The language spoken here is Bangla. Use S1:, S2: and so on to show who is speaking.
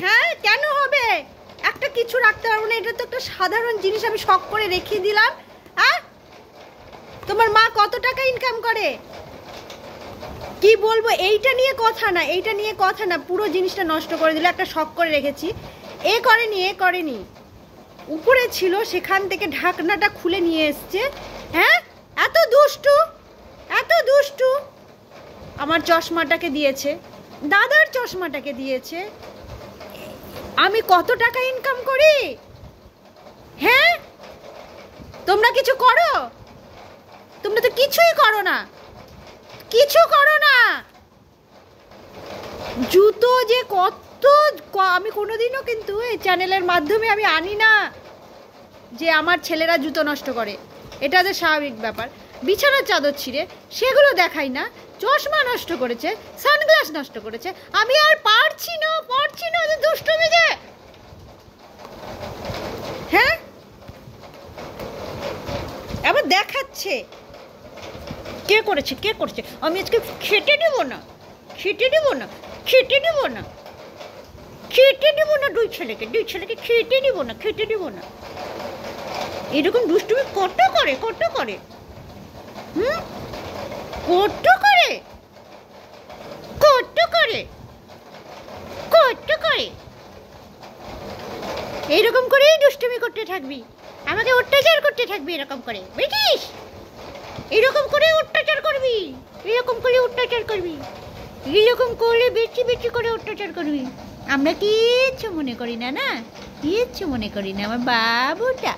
S1: হ্যাঁ কেন হবে? একটা কিছু রাখতে পারবো না? এটা তো একটা সাধারণ জিনিস, আমি শখ করে রেখে দিলাম। হ্যাঁ, তোমার মা কত টাকা ইনকাম করে? কি বলবো, এইটা নিয়ে কথা না, এইটা নিয়ে কথা না, পুরো জিনিসটা নষ্ট করে দিল। একটা শখ করে রেখেছি, এ করেনি, উপরে ছিল সেখান থেকে ঢাকনাটা খুলে নিয়ে এসছে। হ্যাঁ, এত দুষ্টু। আমার চশমাটাকে দিয়েছে, দাদার চশমাটাকে দিয়েছে। আমি কত টাকা ইনকাম করি? হ্যাঁ, তোমরা কিছু করো? তোমরা তো কিছুই করো না, জুতো যে কত, আমি কোনোদিনও কিন্তু এই চ্যানেলের মাধ্যমে আমি আনি না যে আমার ছেলেরা জুতো নষ্ট করে, এটা তো স্বাভাবিক ব্যাপার। বিছানার চাদর ছিঁড়ে সেগুলো দেখাই না। চশমা নষ্ট করেছে, সানগ্লাস নষ্ট করেছে, আমি আর পারছি না যে দুষ্টুমি যে। হ্যাঁ, আবার দেখাচ্ছে কে করেছে। আমি আজকে খেটে দেবো না, দুই ছেলেকে খেটে দেবো না। এরকম দুষ্টুমি কত করে কত করে এইরকম করেই দুষ্টুমি করতে থাকবি, আমাকে অত্যাচার করতে থাকবি, এরকম করে বুঝিস? এরকম করে অত্যাচার করবি, এরকম করলে বেশি করে অত্যাচার করবি। আমরা কিচ্ছু মনে করি না, কিচ্ছু মনে করি না, আমার বাবুটা।